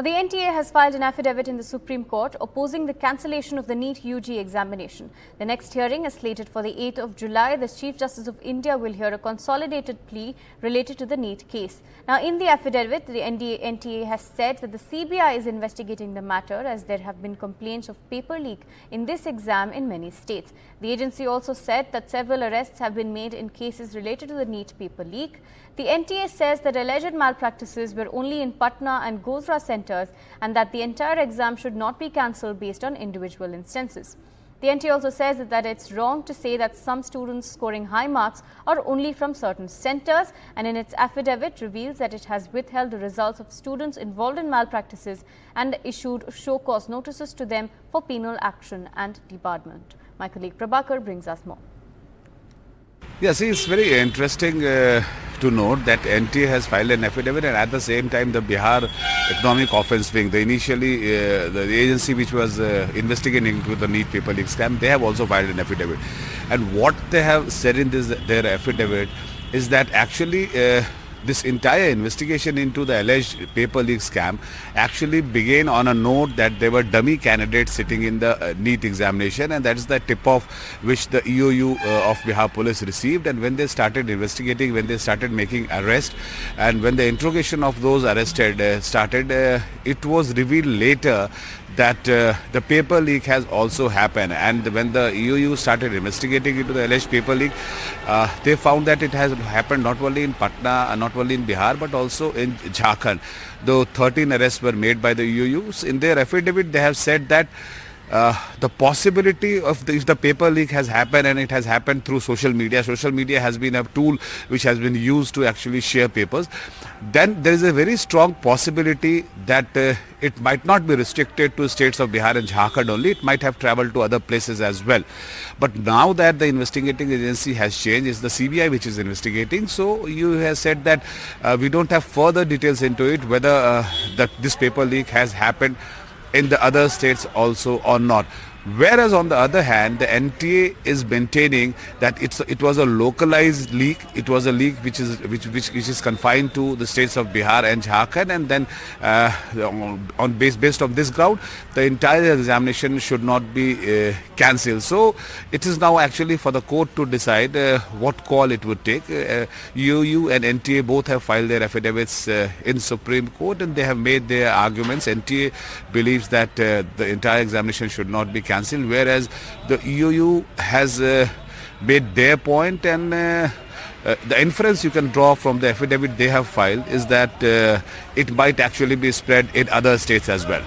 Now, the NTA has filed an affidavit in the Supreme Court opposing the cancellation of the NEET UG examination. The next hearing is slated for the 8th of July. The Chief Justice of India will hear a consolidated plea related to the NEET case. Now, in the affidavit, the NTA has said that the CBI is investigating the matter as there have been complaints of paper leak in this exam in many states. The agency also said that several arrests have been made in cases related to the NEET paper leak. The NTA says that alleged malpractices were only in Patna and Godhra centres and that the entire exam should not be cancelled based on individual instances. The NTA also says that it's wrong to say that some students scoring high marks are only from certain centres, and in its affidavit reveals that it has withheld the results of students involved in malpractices and issued show cause notices to them for penal action and debarment. My colleague Prabhakar brings us more. Yes, it's very interesting to note that NTA has filed an affidavit, and at the same time the Bihar Economic Offence Wing, the agency which was investigating into the NEET paper leak scam, they have also filed an affidavit. And what they have said in their affidavit is that actually this entire investigation into the alleged paper leak scam actually began on a note that there were dummy candidates sitting in the NEET examination, and that is the tip-off which the EOU of Bihar police received. And when they started investigating, when they started making arrests, and when the interrogation of those arrested started, it was revealed later that the paper leak has also happened. And when the EOU started investigating into the alleged paper leak, they found that it has happened not only in Patna, not only in Bihar, but also in Jharkhand. Though 13 arrests were made by the EOUs, in their affidavit they have said that the possibility of if the paper leak has happened and it has happened through social media has been a tool which has been used to actually share papers, then there is a very strong possibility that it might not be restricted to states of Bihar and Jharkhand only. It might have traveled to other places as well. But now that the investigating agency has changed, it's the CBI which is investigating. So you have said that we don't have further details into it whether this paper leak has happened in the other states also or not. Whereas on the other hand, the NTA is maintaining that it was a localized leak. It was a leak which is confined to the states of Bihar and Jharkhand, and then based on this ground, the entire examination should not be cancelled. So it is now actually for the court to decide what call it would take. EOU and NTA both have filed their affidavits in Supreme Court, and they have made their arguments. NTA believes that the entire examination should not be cancelled, whereas the EOU has made their point, and the inference you can draw from the affidavit they have filed is that it might actually be spread in other states as well.